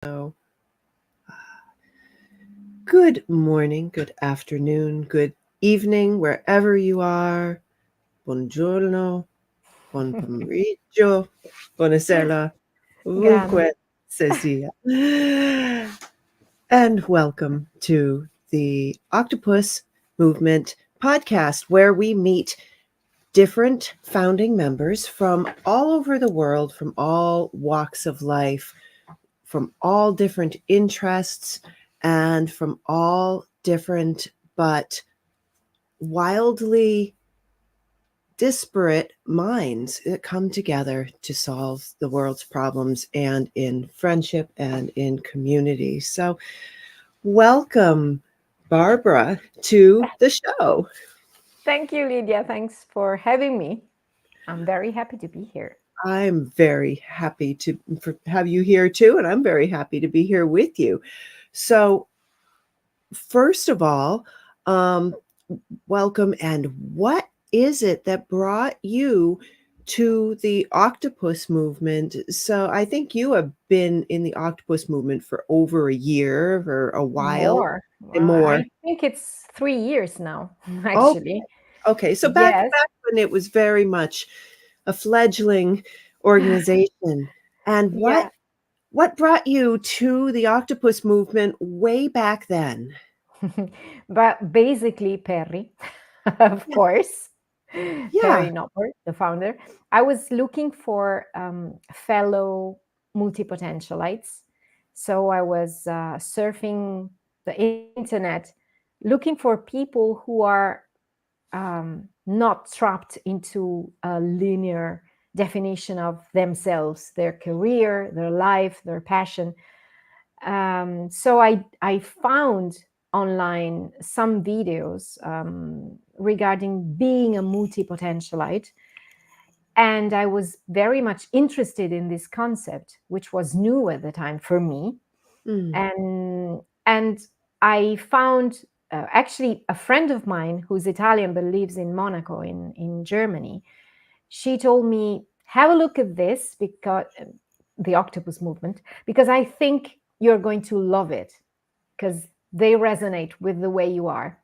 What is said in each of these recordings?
So, good morning, good afternoon, good evening, wherever you are. Buongiorno, buon pomeriggio, buonasera, Grande. ovunque se sia. And welcome to the Octopus Movement podcast, where we meet different founding members from all over the world, from all walks of life, from all different interests, and from all different but wildly disparate minds that come together to solve the world's problems and in friendship and in community. So, welcome, Barbara, to the show. Thank you, Lydia. Thanks for having me. I'm very happy to be here. I'm very happy to have you here too, and I'm very happy to be here with you. So, first of all, um, welcome. And what is it that brought you to the octopus movement? So I think you have been in the octopus movement for over a year or a while More. and I more. think it's 3 years now, Oh, actually. okay. So Yes. back when it was very much a fledgling organization. And Yeah. what brought you to the octopus movement way back then? But basically, Perry, of Yeah. course, Yeah. Perry Nopper, the founder. I was looking for fellow multipotentialites. So I was surfing the internet looking for people who are not trapped into a linear definition of themselves, their career, their life, their passion. So I found online some videos regarding being a multi-potentialite, and I was very much interested in this concept, which was new at the time for me. Mm. And I found actually a friend of mine who's Italian but lives in Monaco in Germany. She told me, have a look at this, because the octopus movement, because I think you're going to love it, because they resonate with the way you are.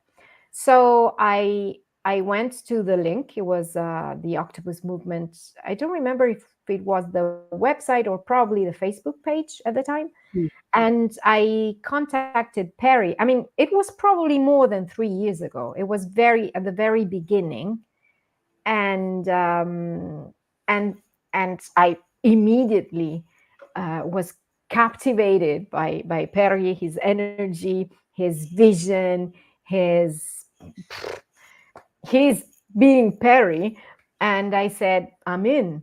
So I went to the link. It was the Octopus Movement. I don't remember if it was the website or probably the Facebook page at the time. Mm. And I contacted Perry. I mean, it was probably more than 3 years ago. It was very at the very beginning, and and and I immediately was captivated by Perry, his energy, his vision, his being Perry. And I said, I'm in.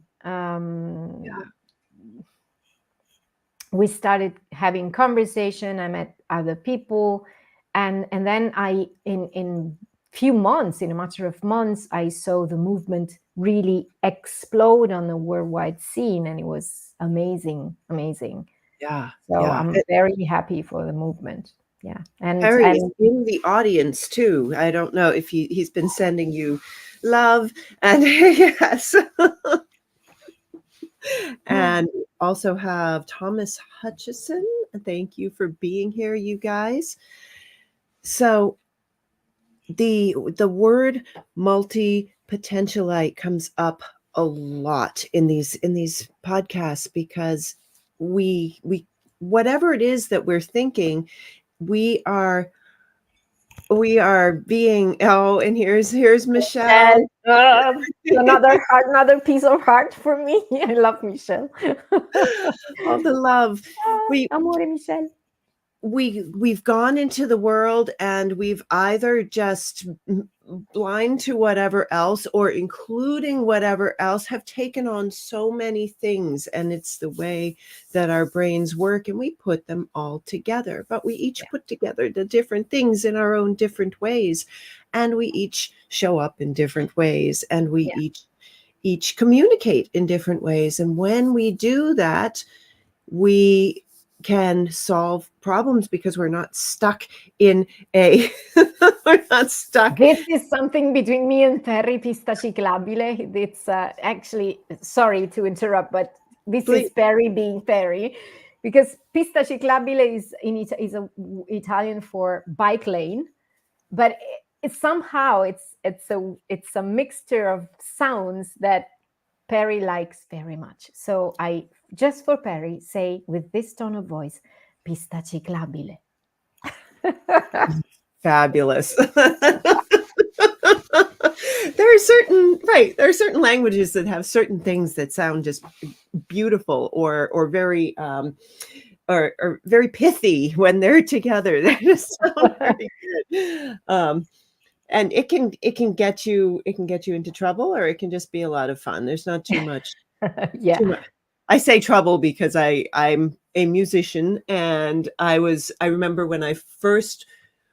We started having conversation. I met other people, and then I in few months, in a matter of months, I saw the movement really explode on the worldwide scene, and it was amazing. Yeah. So Yeah. I'm very happy for the movement. Yeah. and Harry is and in the audience too. I don't know if he's been sending you love and yes. And we also have Thomas Hutchison. Thank you for being here, you guys. So the word multi potentialite comes up a lot in these podcasts because we whatever it is that we're thinking, we are being and here's Michelle. and another piece of heart for me. I love Michelle. All the love. We Amore Michelle. we've gone into the world and we've either just blind to whatever else or including whatever else have taken on so many things, and it's the way that our brains work and we put them all together, but we each put together the different things in our own different ways, and we each show up in different ways, and we Yeah. each communicate in different ways, and when we do that, we can solve problems because we're not stuck in a we're not stuck. This is something between me and Perry Pistaciclabile. It's actually, sorry to interrupt, but this Please. is Perry being Perry. because pista ciclabile is a Italian for bike lane, but it's somehow it's a mixture of sounds that Perry likes very much. So I just for Perry say with this tone of voice, pista ciclabile. Fabulous. There are certain languages that have certain things that sound just beautiful or very or very pithy when they're together. They just sound very good. And it can get you into trouble, or it can just be a lot of fun. There's not too much Yeah. too much. I say trouble because I'm a musician, and I remember when I first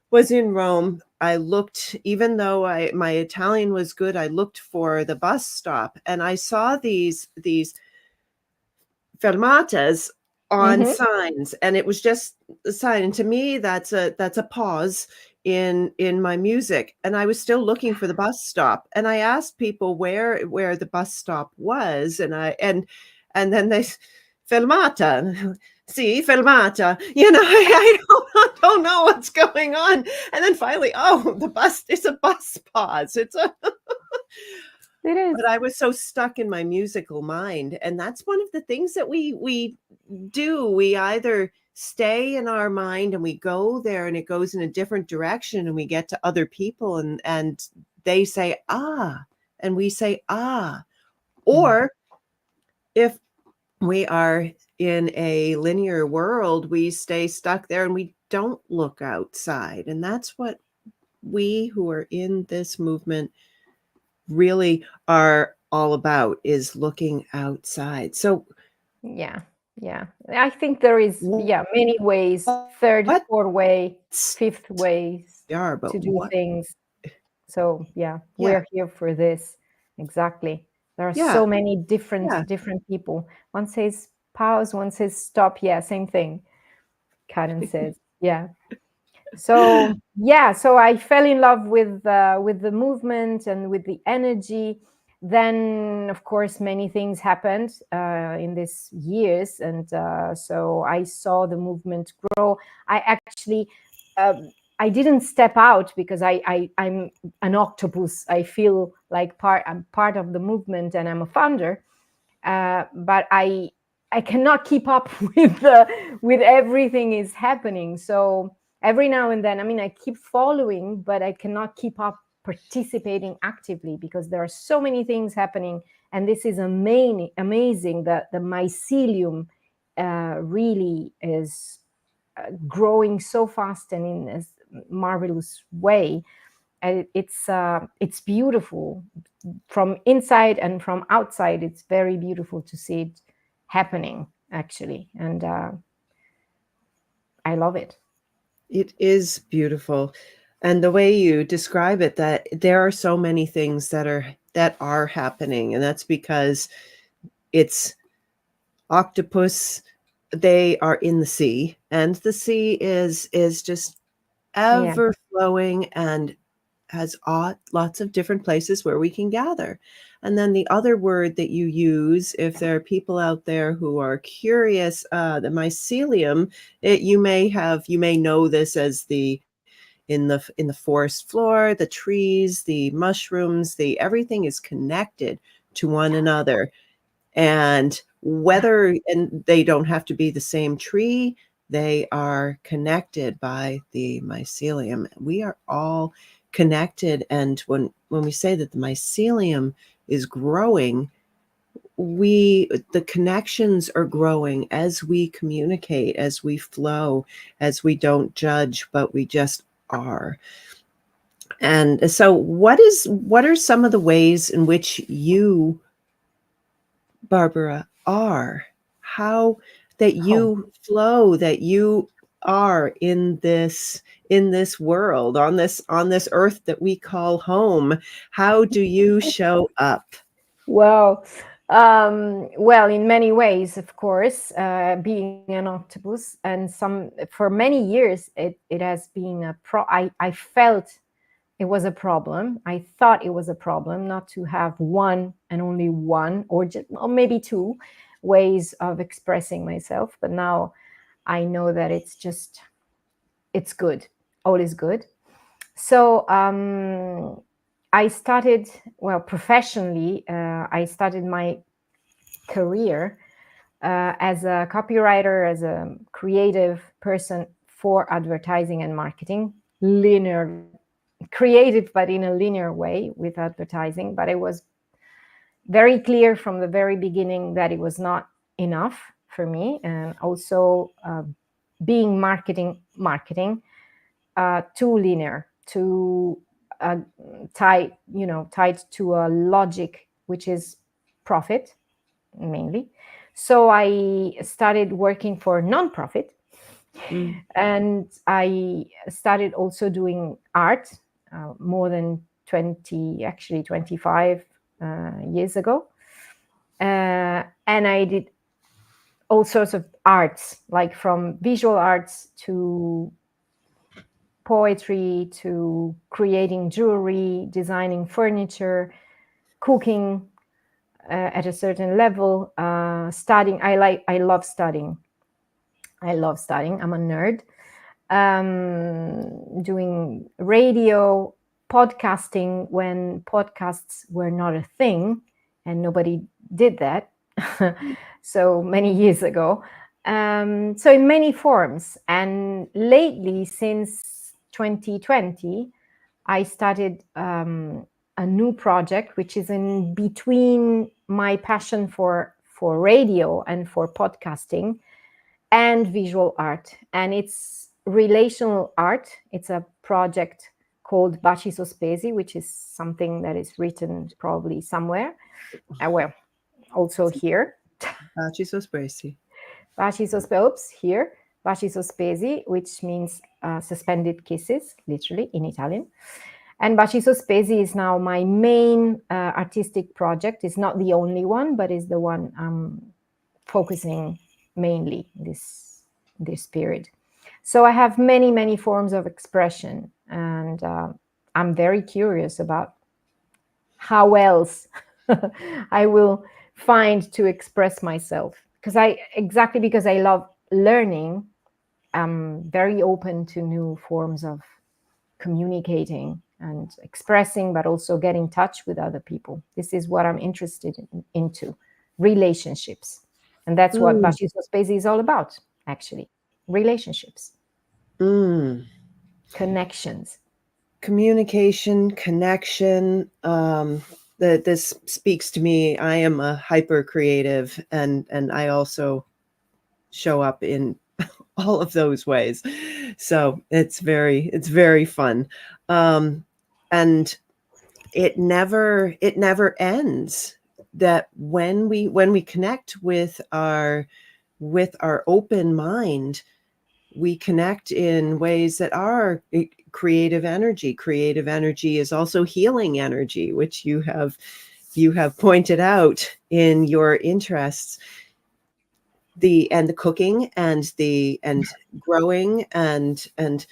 was in Rome, I looked, even though my Italian was good, I looked for the bus stop, and I saw these fermatas on signs, and it was just a sign. And to me, that's a pause in my music. And I was still looking for the bus stop, and I asked people where the bus stop was, and then they fermata. See, fermata. I don't know what's going on. And then finally, it's a bus pause. It is. But I was so stuck in my musical mind. And that's one of the things that we do. We either stay in our mind and we go there and it goes in a different direction, and we get to other people and they say, ah, and we say, ah. Or if we are in a linear world, we stay stuck there and we don't look outside. And that's what we who are in this movement really are all about, is looking outside. So yeah, I think there is many ways, third, fourth way, fifth ways to do things. So we're here for this. Exactly. There are so many different people. One says pause, one says stop. Yeah, same thing. Karen says, yeah. So so I fell in love with the movement and with the energy. Then, of course, many things happened in these years, and so I saw the movement grow. I actually I didn't step out because I'm an octopus. I feel like I'm part of the movement, and I'm a founder. But I cannot keep up with everything is happening. So every now and then, I mean, I keep following, but I cannot keep up participating actively because there are so many things happening. And this is amazing that the mycelium really is growing so fast and in a marvelous way. It's beautiful from inside and from outside. It's very beautiful to see it happening, actually, and I love it. It is beautiful. And the way you describe it, that there are so many things that are happening, and that's because it's octopus. They are in the sea, and the sea is just ever flowing and has lots of different places where we can gather. And then the other word that you use, if there are people out there who are curious, the mycelium, you may know this as in the forest floor, the trees, the mushrooms, everything is connected to one another. And they don't have to be the same tree, they are connected by the mycelium. We are all connected, and when we say that the mycelium is growing, the connections are growing as we communicate, as we flow, as we don't judge, but we just are. And so what are some of the ways in which you, Barbara, are, how that you flow, that you are in this world, on this earth that we call home? How do you show up? Well, in many ways, of course, being an octopus, and for many years, it has been I felt it was a problem. I thought it was a problem not to have one and only one, or maybe two ways of expressing myself. But now I know that it's good. All is good. So I started, well, professionally, I started my career as a copywriter, as a creative person for advertising and marketing, linear, creative, but in a linear way with advertising. But it was very clear from the very beginning that it was not enough for me. And also being marketing, too linear, too tied to a logic, which is profit mainly. So I started working for nonprofit, Mm. and I started also doing art more than 20, actually 25 years ago. And I did all sorts of arts, like from visual arts to poetry to creating jewelry, designing furniture, cooking at a certain level, studying. I love studying. I love studying. I'm a nerd. Doing radio, podcasting when podcasts were not a thing and nobody did that. So many years ago. So in many forms. And lately, since 2020, I started a new project, which is in between my passion for radio and for podcasting and visual art. And it's relational art. It's a project called Baci Sospesi, which is something that is written probably somewhere. Well, also here. Baci Sospesi. Baci Sospesi, oops, here. Baci Sospesi, which means suspended kisses, literally in Italian. And Baci Sospesi is now my main artistic project. It's not the only one, but is the one I'm focusing mainly this period. So I have many forms of expression, and I'm very curious about how else I will find to express myself. Because I love learning, I'm very open to new forms of communicating and expressing, but also get in touch with other people. This is what I'm interested into, relationships. And that's what Mm. Baci Sospesi is all about, actually. Relationships, Mm. connections. Communication, connection. That this speaks to me. I am a hyper creative, and I also show up in all of those ways. So it's very fun. And it never ends. That when we connect with our open mind, we connect in ways that are creative energy. Creative energy is also healing energy, which you have pointed out in your interests. The cooking and growing and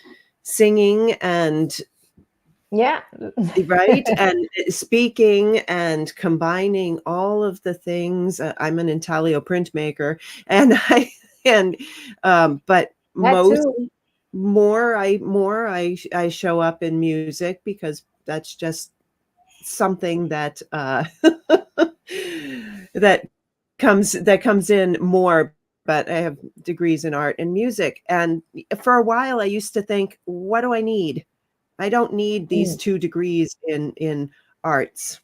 singing and Yeah. right and speaking and combining all of the things. I'm an intaglio printmaker, and and but That most too. more I show up in music, because that's just something that that comes in more. But I have degrees in art and music, and for a while I used to think, what do I need? I don't need these Mm, 2 degrees in arts.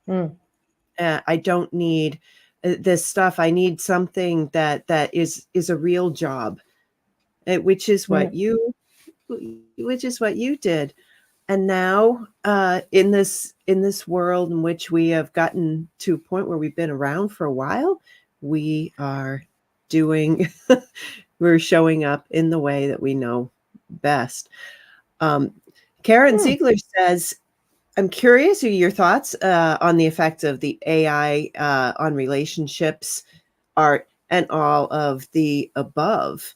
mm, I don't need this stuff. I need something that is a real job, which is what mm. you did. And now, in this world in which we have gotten to a point where we've been around for a while, we are doing we're showing up in the way that we know best. Um, Karen Hmm. Ziegler says, I'm curious your thoughts on the effects of the AI on relationships, art, and all of the above.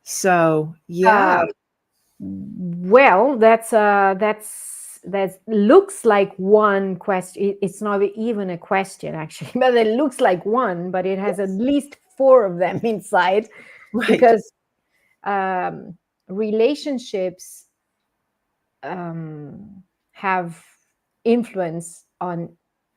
So, yeah. Uh, well, that looks like one question. It's not even a question, actually, but it looks like one, but it has at Yes. least four of them inside. Right. because relationships have influence on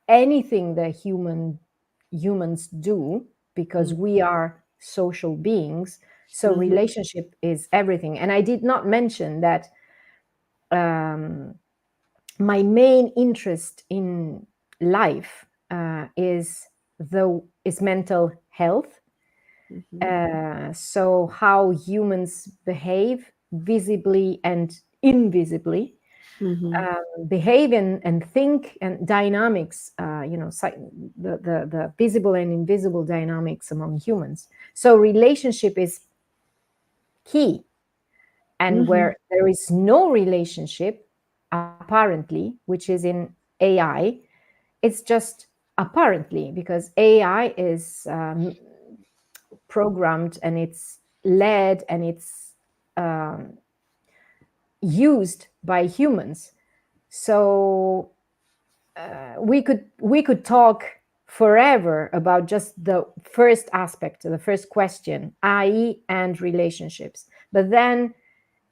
anything that humans do, because Mm, we are social beings. So mhm, relationship is everything. And I did not mention that um, my main interest in life is mental health. mhm, So how humans behave visibly and invisibly, mhm, behave and think, and dynamics, the visible and invisible dynamics among humans. So relationship is key. And mhm. where there is no relationship, apparently, which is in AI, it's just apparently, because AI is programmed, and it's led, and it's um, used by humans. So we could talk forever about just the first aspect, the first question, i.e., and relationships. But then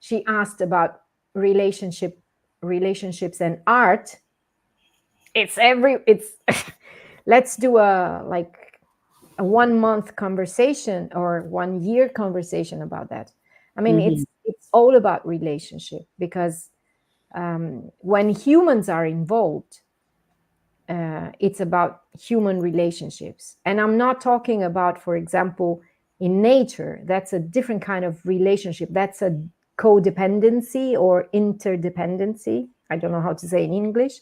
she asked about relationships and art. It's let's do a 1 month conversation or 1 year conversation about that. I mean, Mhm. it's all about relationship, because when humans are involved, it's about human relationships. And I'm not talking about, for example, in nature. That's a different kind of relationship. That's a codependency or interdependency. I don't know how to say in English.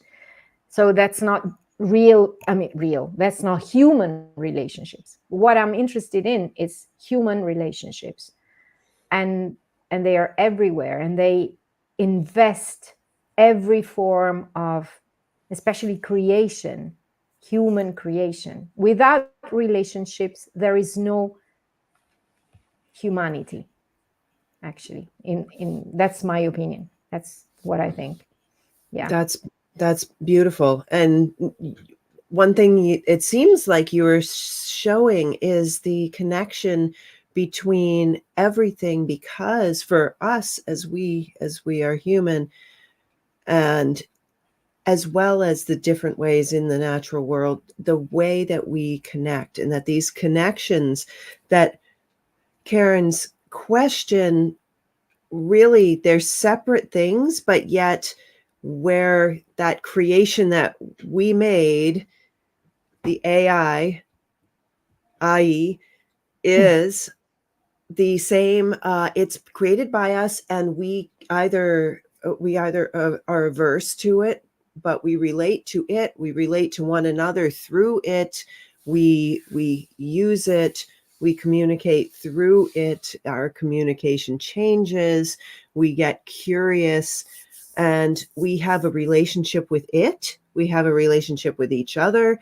So that's not real. I mean, real. That's not human relationships. What I'm interested in is human relationships. And they are everywhere, and they invest every form of, especially creation, human creation. Without relationships, there is no humanity, actually. In That's my opinion. That's what I think. Yeah. That's that's beautiful. And one thing it seems like you were showing is the connection between everything, because for us, as we are human, and as well as the different ways in the natural world, the way that we connect, and that these connections, that Karen's question, really, they're separate things, but yet where that creation that we made, the AI, i.e., is the same. It's created by us, and we either are averse to it, but we relate to it. We relate to one another through it. We use it. We communicate through it. Our communication changes. We get curious, and we have a relationship with it. We have a relationship with each other,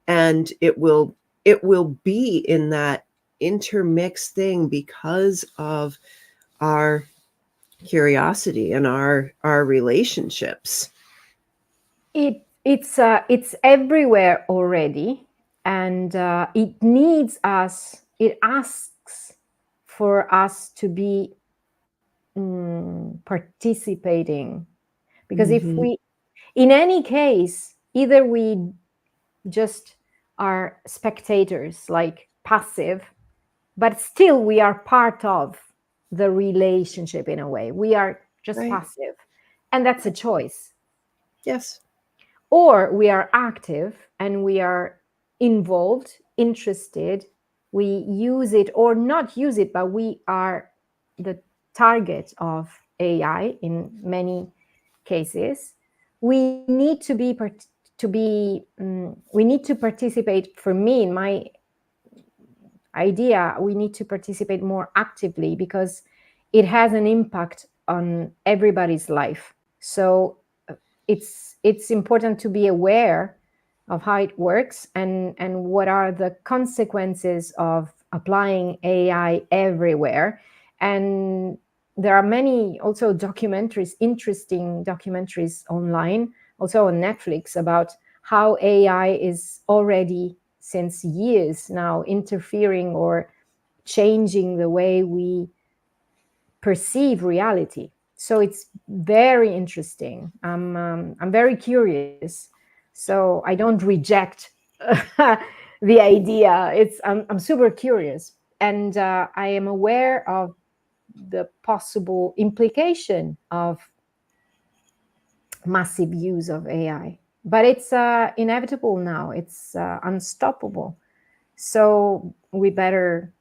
and it will be in that intermixed thing because of our curiosity and our relationships. It's everywhere already, and it needs us. It asks for us to be participating, because if Mhm. we, in any case, either we just are spectators, like passive, but still we are part of the relationship. In a way, we are just Right. passive, and that's a choice. Yes. Or we are active, and we are involved, interested. We use it or not use it, but we are the target of AI in many cases. We need to be we need to participate. For me, in my idea, we need to participate more actively, because it has an impact on everybody's life. So it's important to be aware of how it works, and what are the consequences of applying AI everywhere. And there are many also documentaries, interesting documentaries online, also on Netflix, about how AI is already, since years now, interfering or changing the way we perceive reality. So it's very interesting. I'm very curious. So I don't reject the idea. I'm super curious, and I am aware of the possible implication of massive use of AI. But it's inevitable now. It's unstoppable. So we better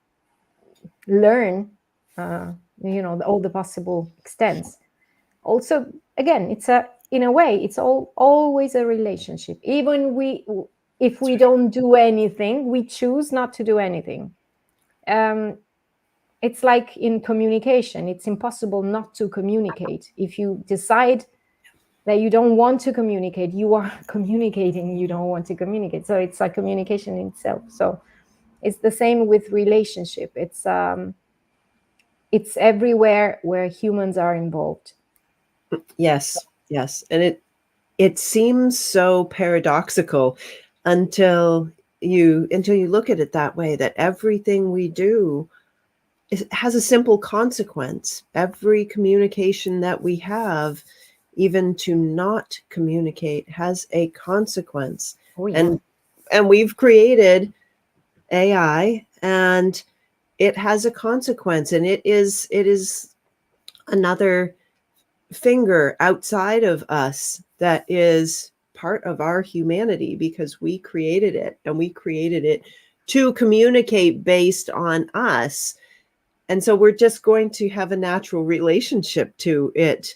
learn, all the possible extents. Also, again, it's in a way, it's always a relationship. Even if we don't do anything, we choose not to do anything. Um, it's like in communication. It's impossible not to communicate. If you decide that you don't want to communicate, you are communicating, you don't want to communicate. So it's like communication in itself. So it's the same with relationship. It's everywhere where humans are involved. Yes, yes. And it seems so paradoxical until you look at it that way, that everything we do has a simple consequence. Every communication that we have, even to not communicate, has a consequence. Oh, yeah. And we've created AI, and it has a consequence, and it is another finger outside of us that is part of our humanity, because we created it, and we created it to communicate based on us. And so we're just going to have a natural relationship to it.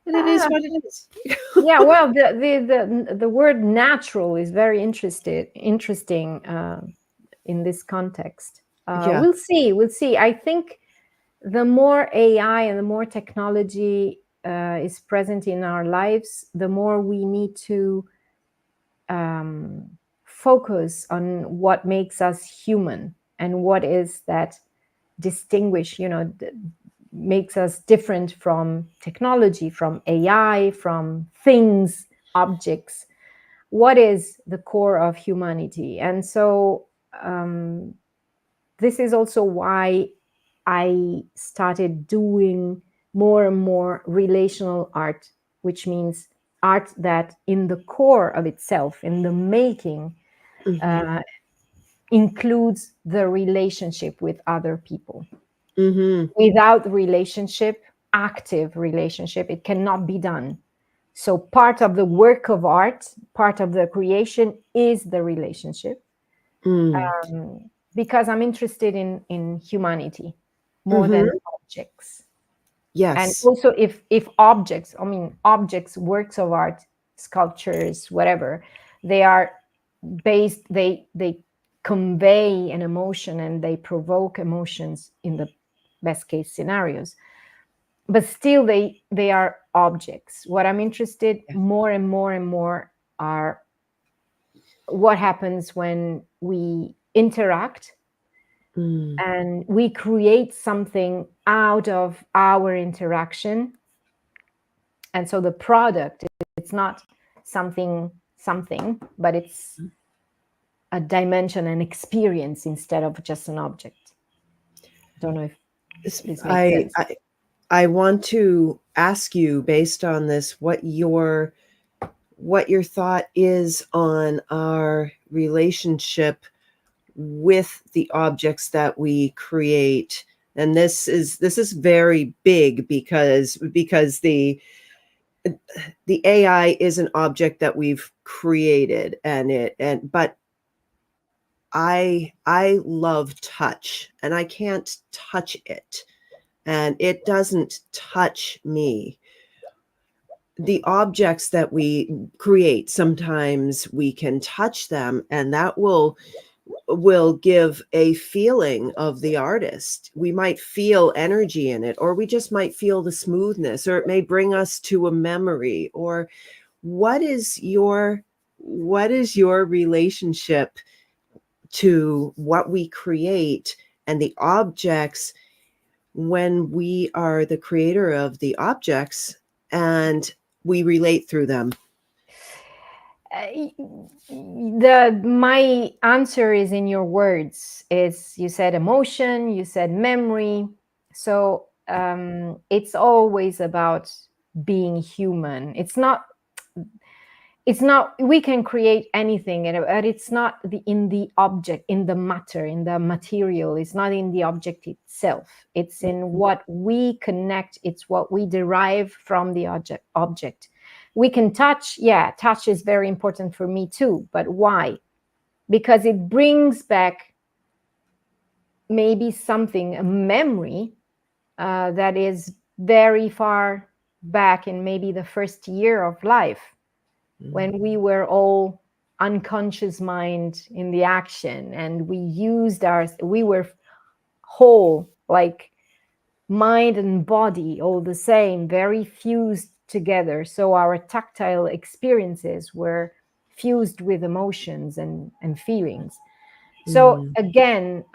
And it is what it is. Yeah, well, the word natural is very interesting in this context. Yeah. We'll see. I think the more AI and the more technology is present in our lives, the more we need to focus on what makes us human, and what is that distinguish, makes us different from technology, from AI, from things, objects. What is the core of humanity? And so this is also why I started doing more and more relational art, which means art that in the core of itself, in the making, Mm-hmm. includes the relationship with other people. Mm-hmm. Without relationship, active relationship, it cannot be done. So part of the work of art, part of the creation, is the relationship. Mm. Because I'm interested in humanity more Mm-hmm. than objects. And Yes. also, if objects, I mean objects, works of art, sculptures, whatever, they are based, they convey an emotion and they provoke emotions in the best case scenarios, but still they are objects. What I'm interested more and more and more are what happens when we interact Mm. and we create something out of our interaction. And so the product, it's not something, but it's a dimension, an experience, instead of just an object. Don't know if this makes I, sense. I I want to ask you, based on this, what your thought is on our relationship with the objects that we create. And this is very big, because the AI is an object that we've created, but I love touch, and I can't touch it, and it doesn't touch me. The objects that we create, sometimes we can touch them, and that will give a feeling of the artist. We might feel energy in it, or we just might feel the smoothness, or it may bring us to a memory. Or what is your relationship to what we create and the objects, when we are the creator of the objects and we relate through them? My answer is in your words. Is you said emotion, you said memory. So it's always about being human. It's not we can create anything, but it's not in the object, in the matter, in the material. It's not in the object itself. It's in what we connect. It's what we derive from the object. We can touch. Yeah, touch is very important for me too. But why? Because it brings back maybe something, a memory that is very far back in maybe the first year of life, when we were all unconscious mind in the action, and we were whole, like mind and body all the same, very fused together. So our tactile experiences were fused with emotions and feelings. So again,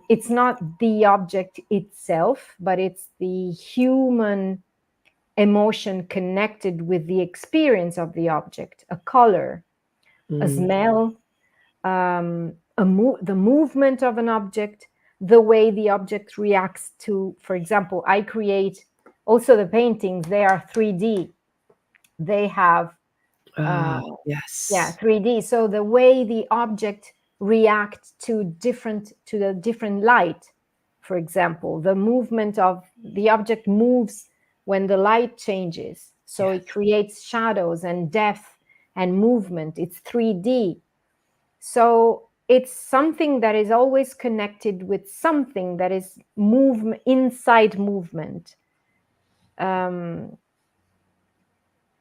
it's not the object itself, but it's the human emotion connected with the experience of the object, a color, a smell, the movement of an object, the way the object reacts to, for example, I create also the paintings, they are 3D. They have, Yes. 3D. So the way the object reacts to the different light, for example, the movement of the object moves when the light changes. So it creates shadows and depth and movement. It's 3D. So it's something that is always connected with something that is inside movement.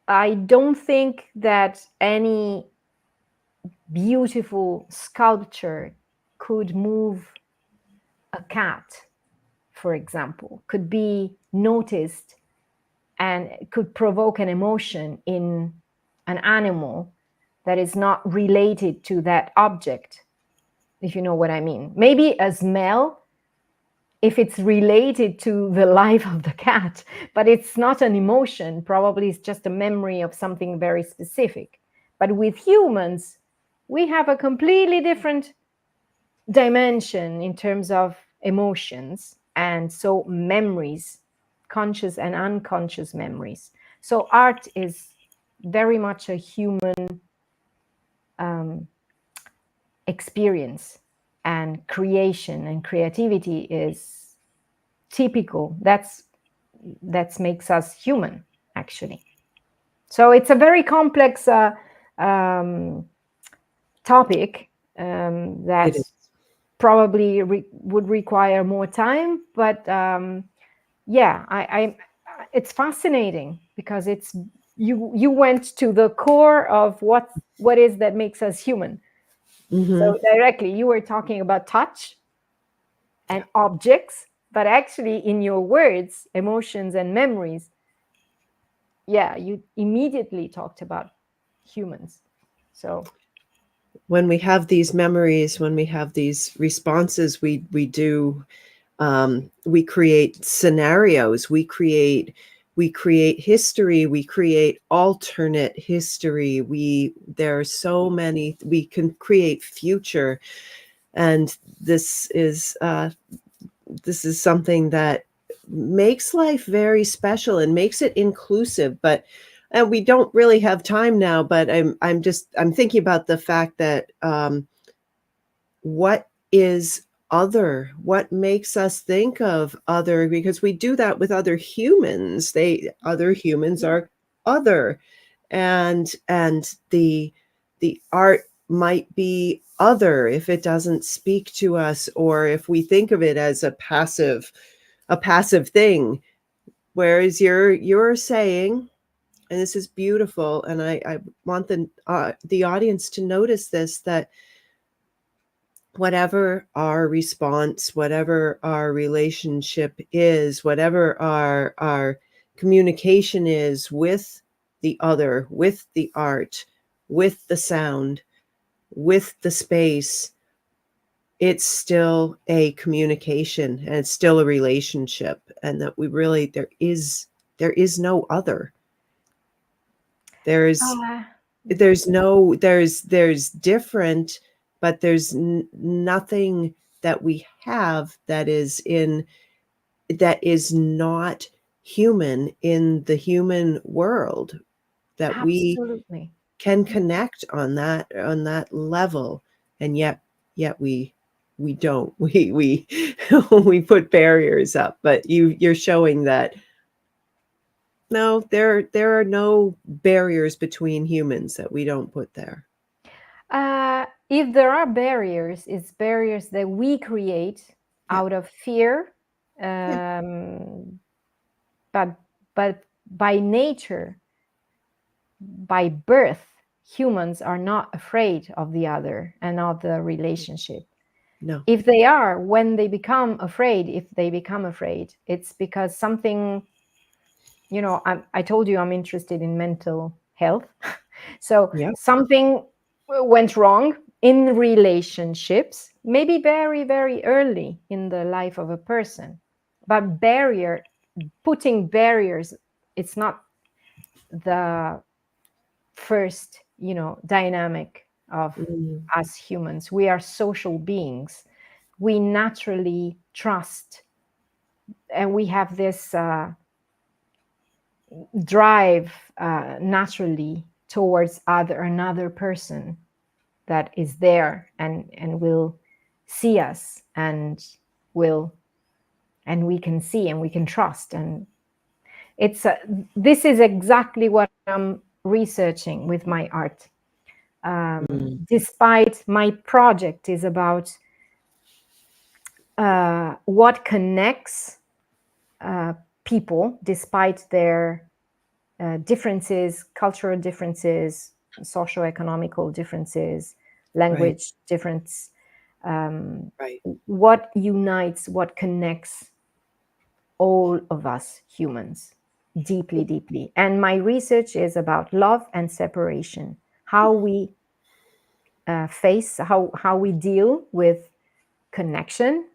I don't think that any beautiful sculpture could move a cat, for example, could be noticed and could provoke an emotion in an animal that is not related to that object, if you know what I mean. Maybe a smell, if it's related to the life of the cat, but it's not an emotion, probably it's just a memory of something very specific. But with humans, we have a completely different dimension in terms of emotions, and so memories, conscious and unconscious memories. So art is very much a human experience, and creation and creativity is typical. That makes us human, actually. So it's a very complex topic that probably would require more time, but it's fascinating because it's you went to the core of what is that makes us human. So directly you were talking about touch and objects, but actually in your words, emotions and memories, you immediately talked about humans. So when we have these memories, when we have these responses, we do we create scenarios, we create history, we create alternate history, there are so many, we can create future. And this is something that makes life very special and makes it inclusive. But we don't really have time now, but I'm thinking about the fact that what is other, what makes us think of other, because we do that with other humans. Other humans are other, and the art might be other if it doesn't speak to us, or if we think of it as a passive thing. Whereas you're saying, and this is beautiful, and I want the audience to notice this, that whatever our response, whatever our relationship is, whatever our communication is with the other, with the art, with the sound, with the space, it's still a communication, and it's still a relationship, and that we really, there is no other. There is there's different, but there's nothing that we have that is not human in the human world, that we Absolutely. can connect on that level, and yet we don't. We we put barriers up, but you're showing that no, there are no barriers between humans that we don't put there. If there are barriers, it's barriers that we create Yeah. out of fear. Yeah. But by nature, by birth, humans are not afraid of the other and of the relationship. No. If they are, when they become afraid, if they become afraid, it's because something, I told you I'm interested in mental health. So Yeah. something went wrong in relationships, maybe very, very early in the life of a person. But putting barriers, it's not the first, dynamic of Mm. us humans. We are social beings. We naturally trust, and we have this drive naturally towards another person that is there and will see us and we can see and we can trust. And it's this is exactly what I'm researching with my art. Despite my project is about what connects people despite their differences, cultural differences, socio-economical differences, Right. language difference. Right. What unites, what connects all of us humans deeply, deeply. And my research is about love and separation, how we face, how we deal with connection.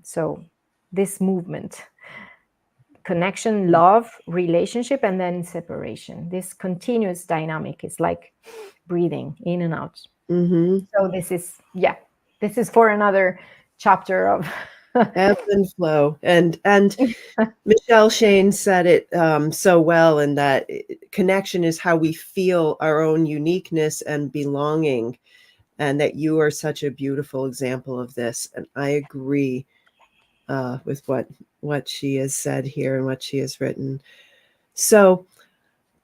So this movement, connection, love, relationship, and then separation. This continuous dynamic is like breathing in and out. Mm-hmm. So this is for another chapter of Ebb and flow. And Michelle Shane said it so well, in that connection is how we feel our own uniqueness and belonging, and that you are such a beautiful example of this. And I agree with what she has said here and what she has written. So,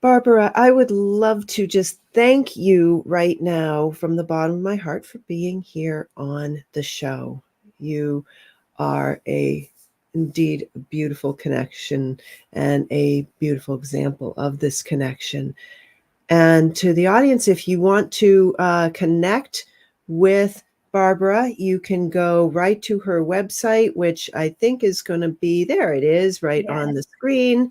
Barbara, I would love to just thank you right now from the bottom of my heart for being here on the show. You are indeed a beautiful connection and a beautiful example of this connection. And to the audience, if you want to connect with Barbara, you can go right to her website, which I think is going to be there. It is right on the yes, screen,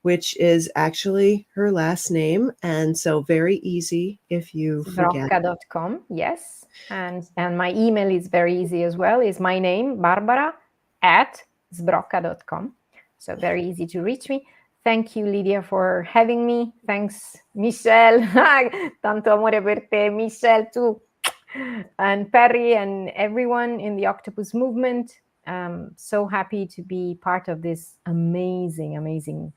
which is actually her last name. And so very easy if you forget. Sbrocca.com. Yes. And my email is very easy as well. Is my name, Barbara at sbrocca.com. So very easy to reach me. Thank you, Lydia, for having me. Thanks, Michelle. Tanto amore per te, Michelle, too. And Perry and everyone in the Octopus Movement. So happy to be part of this amazing, amazing,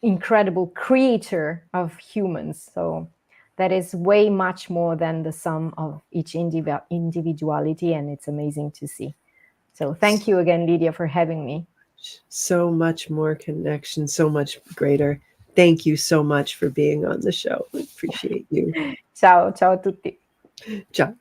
incredible creator of humans. So that is way much more than the sum of each individuality, and it's amazing to see. So thank you again, Lydia, for having me. So much more connection, so much greater. Thank you so much for being on the show. I appreciate you. Ciao, ciao a tutti. Ciao.